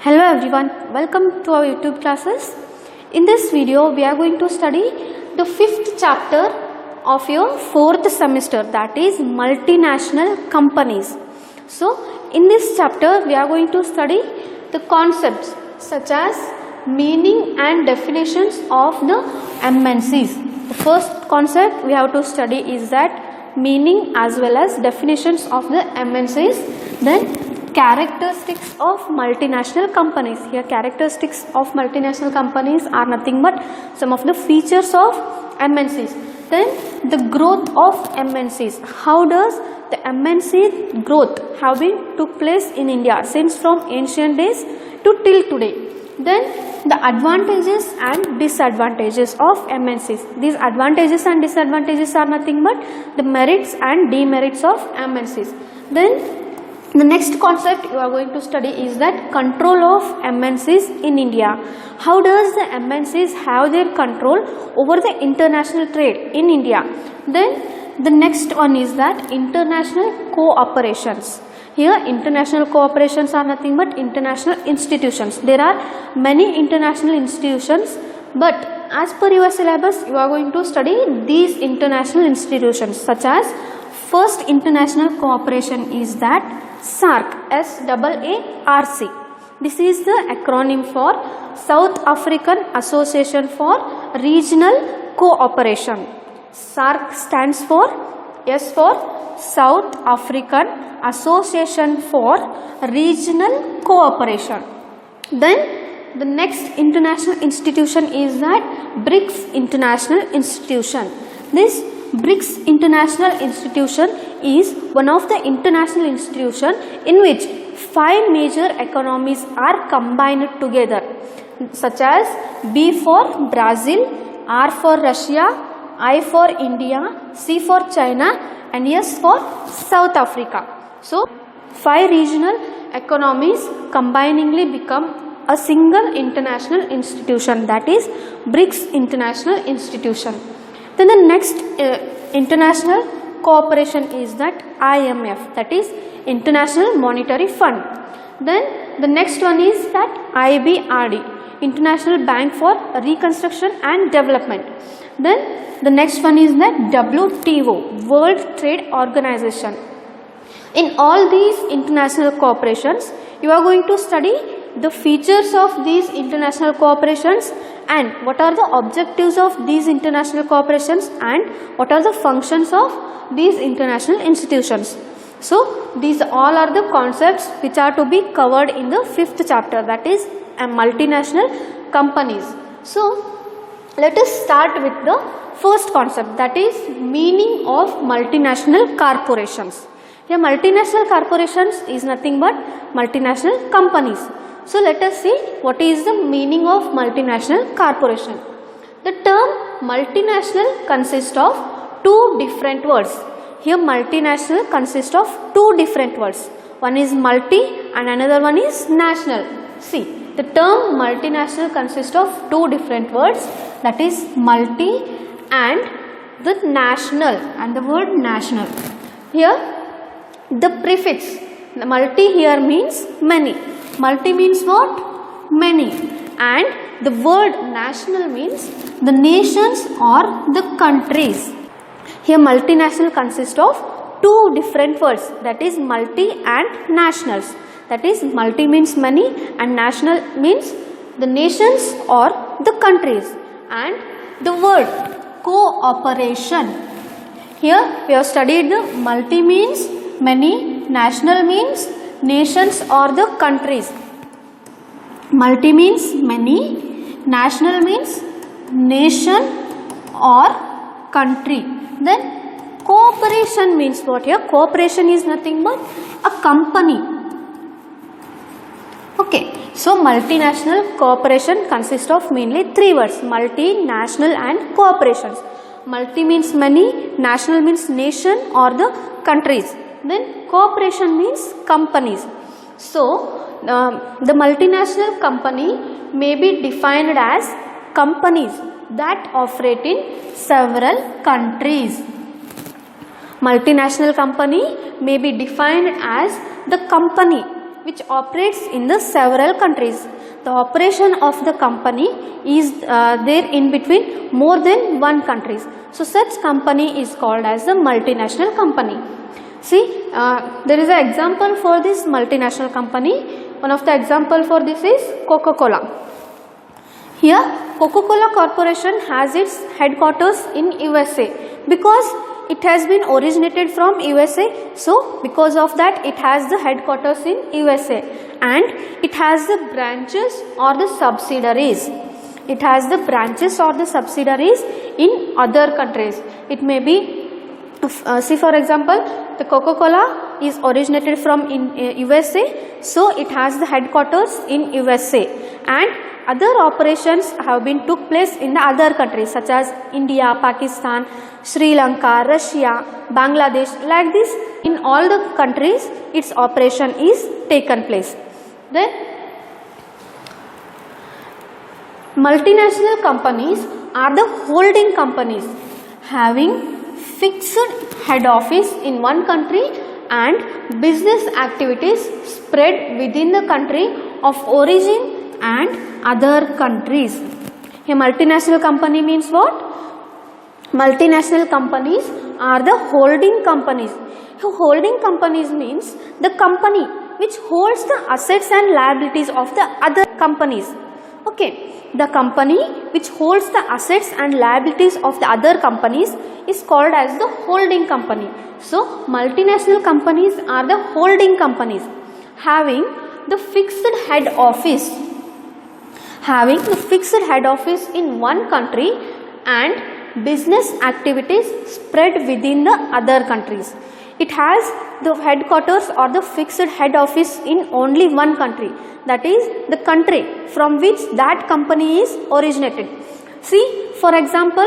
Hello everyone, welcome to our YouTube classes. In this video, we are going to study the 5th chapter of your 4th semester, that is multinational companies. So, in this chapter, we are going to study the concepts such as meaning and definitions of the MNCs. The first concept we have to study is that meaning as well as definitions of the MNCs. Then characteristics of multinational companies. Here characteristics of multinational companies are nothing but some of the features of MNCs. Then the growth of MNCs. How does the MNC growth have been took place in India since from ancient days to till today. Then the advantages and disadvantages of MNCs. These advantages and disadvantages are nothing but the merits and demerits of MNCs. Then the next concept you are going to study is that control of MNCs in India. How does the MNCs have their control over the international trade in India? Then the next one is that international cooperations. Here international cooperations are nothing but international institutions. There are many international institutions, but as per your syllabus you are going to study these international institutions, such as first international cooperation is that SAARC, SAARC. This is the acronym for South African Association for Regional Cooperation. SAARC stands for S for South African Association for Regional Cooperation. Then the next international institution is that BRICS International Institution. This BRICS International Institution is one of the international institutions in which 5 major economies are combined together, such as B for Brazil, R for Russia, I for India, C for China and S for South Africa. So, 5 regional economies combiningly become a single international institution, that is BRICS International Institution. Then the next international cooperation is that IMF, that is International Monetary Fund. Then the next one is that IBRD, International Bank for Reconstruction and Development. Then the next one is that WTO, World Trade Organization. In all these international cooperations, you are going to study the features of these international cooperations and what are the objectives of these international cooperations and what are the functions of these international institutions. So, these all are the concepts which are to be covered in the 5th chapter, that is multinational companies. So, let us start with the first concept, that is meaning of multinational corporations. Here multinational corporations is nothing but multinational companies. So let us see what is the meaning of multinational corporation. The term multinational consists of 2 different words. Here multinational consists of 2 different words. One is multi and another one is national. See, the term multinational consists of 2 different words, that is multi and the national and the word national. Here the prefix, the multi here means many. Multi means what? Many. And the word national means the nations or the countries. Here multinational consists of 2 different words, that is multi and nationals. That is multi means many and national means the nations or the countries. And the word cooperation. Here we have studied the multi means many, national means nations or the countries. Multi means many, national means nation or country. Then cooperation means what? Here cooperation is nothing but a company. Okay, so multinational cooperation consists of mainly 3 words, multi, national and cooperations. Multi means many, national means nation or the countries. Then cooperation means companies. So, the multinational company may be defined as companies that operate in several countries. Multinational company may be defined as the company which operates in the several countries. The operation of the company is there in between more than one countries. So such company is called as the multinational company. See, there is an example for this multinational company. One of the example for this is Coca-Cola. Here Coca-Cola Corporation has its headquarters in USA because it has been originated from USA. So because of that it has the headquarters in USA, and it has the branches or the subsidiaries. It has the branches or the subsidiaries in other countries. It may be see, for example, the Coca-Cola is originated from USA, so it has the headquarters in USA, and other operations have been took place in the other countries such as India, Pakistan, Sri Lanka, Russia, Bangladesh. Like this, in all the countries its operation is taken place. Then multinational companies are the holding companies having fixed head office in one country and business activities spread within the country of origin and other countries. A multinational company means what? Multinational companies are the holding companies. Holding companies means the company which holds the assets and liabilities of the other companies. Okay, the company which holds the assets and liabilities of the other companies is called as the holding company. So multinational companies are the holding companies having the fixed head office. Having the fixed head office in one country and business activities spread within the other countries. It has the headquarters or the fixed head office in only one country, that is the country from which that company is originated. See, for example,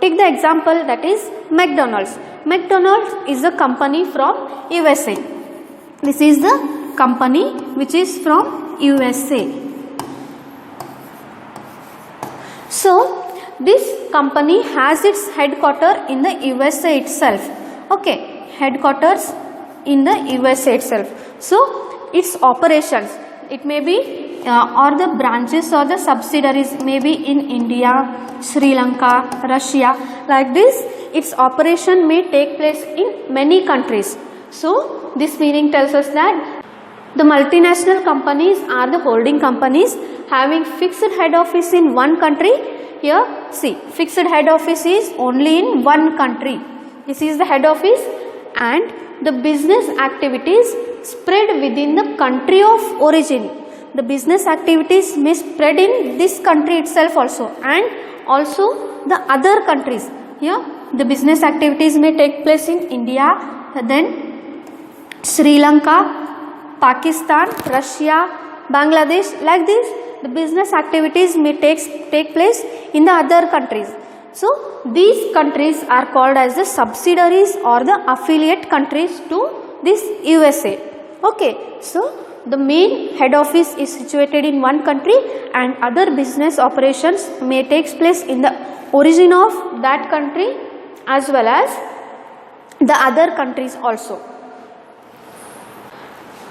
take the example that is McDonald's. McDonald's is a company from USA. This is the company which is from USA. So this company has its headquarters in the USA itself. Okay, headquarters in the USA itself. So its operations, it may be or the branches or the subsidiaries may be in India, Sri Lanka, Russia. Like this, its operation may take place in many countries. So this meaning tells us that the multinational companies are the holding companies having fixed head office in one country. Here see, fixed head office is only in one country. This is the head office, and the business activities spread within the country of origin. The business activities may spread in this country itself also, and also the other countries. Here the business activities may take place in India, then Sri Lanka, Pakistan, Russia, Bangladesh. Like this, the business activities may take place in the other countries. So these countries are called as the subsidiaries or the affiliate countries to this USA. Okay, so the main head office is situated in one country and other business operations may take place in the origin of that country as well as the other countries also.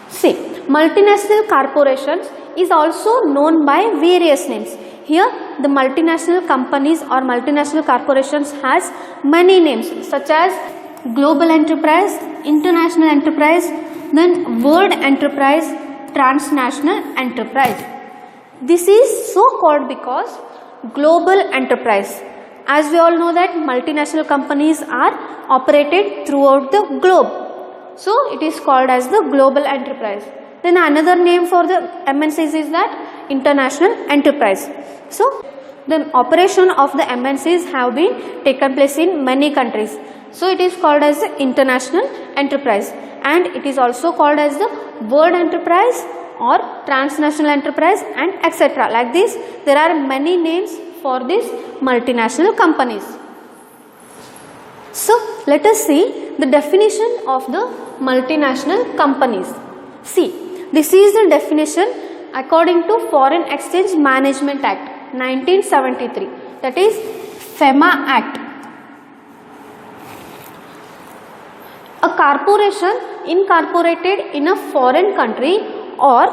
See, multinational corporations is also known by various names. Here the multinational companies or multinational corporations has many names such as global enterprise, international enterprise, then world enterprise, transnational enterprise. This is so called because global enterprise. As we all know that multinational companies are operated throughout the globe. So it is called as the global enterprise. Then another name for the MNCs is that international enterprise. So the operation of the MNCs have been taken place in many countries. So it is called as the international enterprise, and it is also called as the world enterprise or transnational enterprise and etc. Like this, there are many names for these multinational companies. So let us see the definition of the multinational companies. See, this is the definition according to Foreign Exchange Management Act 1973, that is FEMA Act. A corporation incorporated in a foreign country or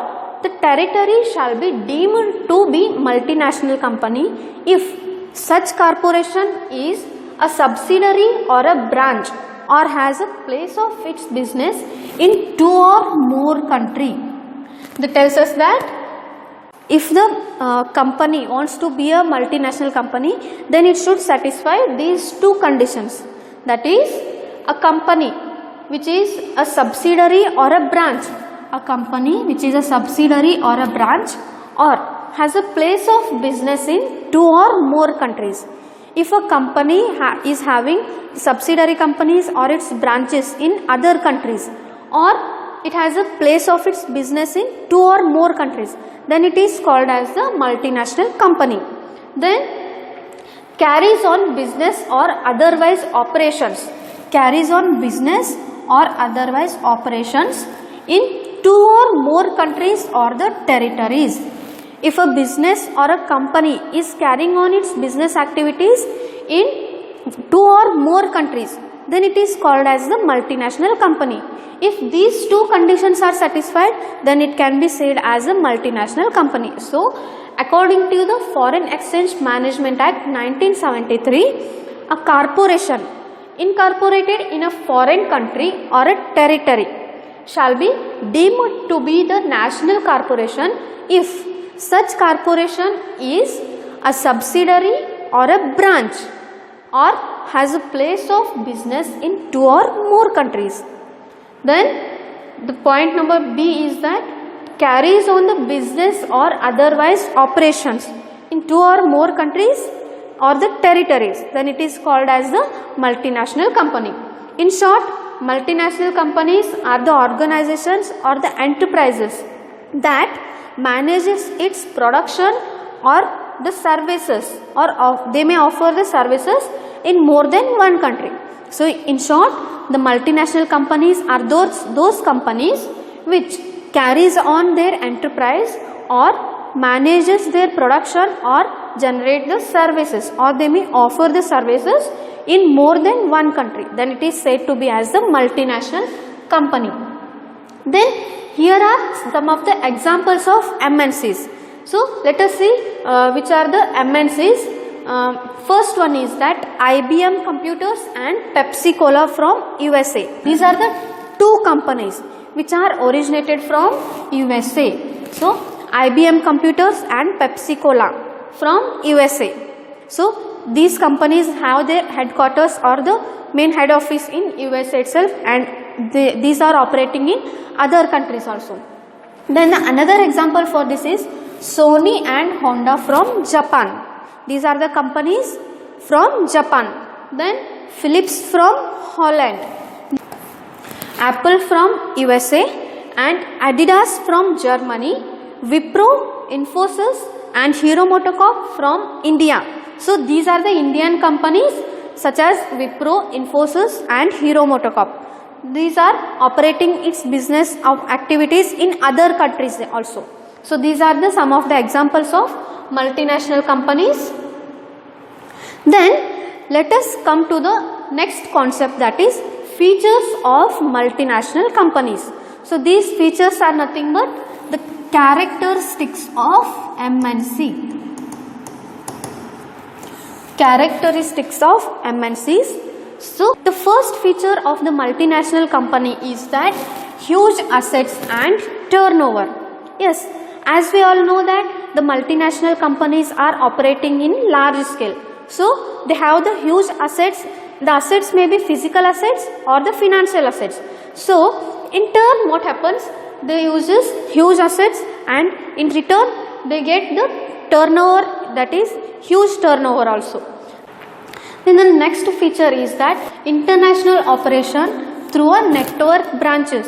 the territory shall be deemed to be multinational company if such corporation is a subsidiary or a branch or has a place of its business in two or more country. That tells us that if the company wants to be a multinational company, then it should satisfy these two conditions. That is, a company which is a subsidiary or a branch, a company which is a subsidiary or a branch or has a place of business in two or more countries. If a company is having subsidiary companies or its branches in other countries, or it has a place of its business in two or more countries, then it is called as a multinational company. Then carries on business or otherwise operations, carries on business or otherwise operations in two or more countries or the territories. If a business or a company is carrying on its business activities in two or more countries, then it is called as the multinational company. If these two conditions are satisfied, then it can be said as a multinational company. So, according to the Foreign Exchange Management Act 1973, a corporation incorporated in a foreign country or a territory shall be deemed to be the national corporation if such corporation is a subsidiary or a branch or has a place of business in two or more countries. Then the point number B is that carries on the business or otherwise operations in two or more countries or the territories, then it is called as the multinational company. In short, multinational companies are the organizations or the enterprises that manages its production or the services, or they may offer the services in more than one country. So, in short, the multinational companies are those companies which carries on their enterprise or manages their production or generate the services, or they may offer the services in more than one country, then it is said to be as the multinational company. Then here are some of the examples of MNCs. So, let us see which are the MNCs. First one is that IBM Computers and Pepsi Cola from USA. These are the two companies which are originated from USA. So, IBM Computers and Pepsi Cola from USA. So, these companies have their headquarters or the main head office in USA itself, and these are operating in other countries also. Then another example for this is Sony and Honda from Japan. These are the companies from Japan. Then Philips from Holland, Apple from USA and Adidas from Germany, Wipro, Infosys and Hero MotoCorp from India. So these are the Indian companies such as Wipro, Infosys and Hero MotoCorp. These are operating its business of activities in other countries also. So these are the some of the examples of multinational companies. Then let us come to the next concept, that is features of multinational companies. So these features are nothing but the characteristics of MNC. Characteristics of MNCs. So the first feature of the multinational company is that huge assets and turnover. Yes, as we all know that the multinational companies are operating in large scale. So they have the huge assets. The assets may be physical assets or the financial assets. So in turn what happens? They uses huge assets and in return they get the turnover, that is huge turnover also. Then the next feature is that international operation through a network branches.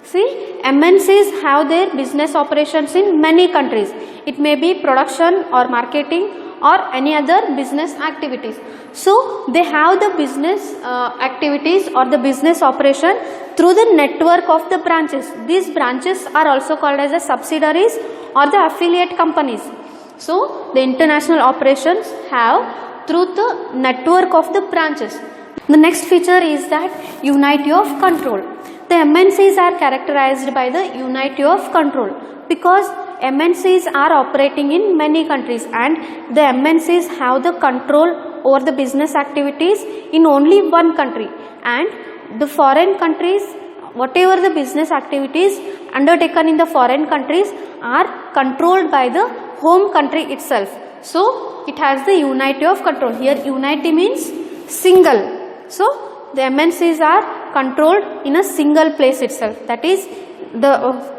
See, MNCs have their business operations in many countries. It may be production or marketing or any other business activities. So they have the business activities or the business operation through the network of the branches. These branches are also called as the subsidiaries or the affiliate companies. So the international operations have through the network of the branches. The next feature is that unity of control. The MNCs are characterized by the unity of control because MNCs are operating in many countries and the MNCs have the control over the business activities in only one country, and the foreign countries, whatever the business activities undertaken in the foreign countries are controlled by the home country itself. So it has the unity of control. Here unity means single. So the MNCs are controlled in a single place itself, that is the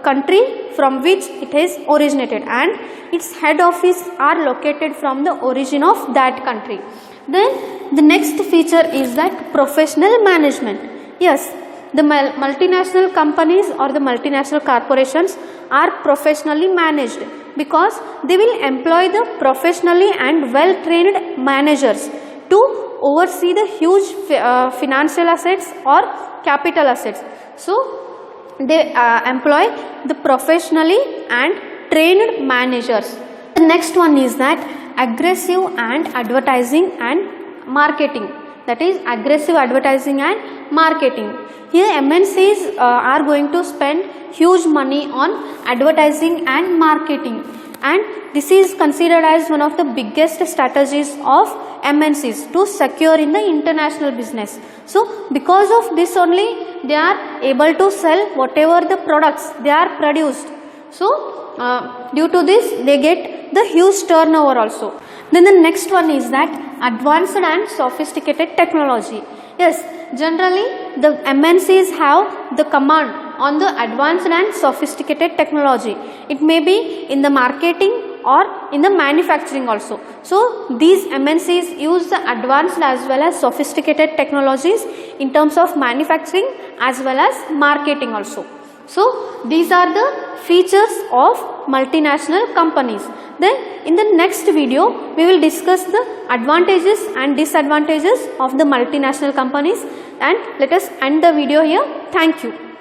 country from which it has originated, and its head office are located from the origin of that country. Then the next feature is that professional management. Yes, the multinational companies or the multinational corporations are professionally managed because they will employ the professionally and well trained managers to oversee the huge financial assets or capital assets. So they employ the professionally and trained managers. The next one is that aggressive and advertising and marketing, that is aggressive advertising and marketing. Here MNCs are going to spend huge money on advertising and marketing, and this is considered as one of the biggest strategies of MNCs to secure in the international business. So because of this only they are able to sell whatever the products they are produced. So due to this they get the huge turnover also. Then the next one is that advanced and sophisticated technology. Yes, generally the MNCs have the command on the advanced and sophisticated technology. It may be in the marketing or in the manufacturing also. So these MNCs use the advanced as well as sophisticated technologies in terms of manufacturing as well as marketing also. So these are the features of multinational companies. Then in the next video we will discuss the advantages and disadvantages of the multinational companies, and let us end the video here. Thank you.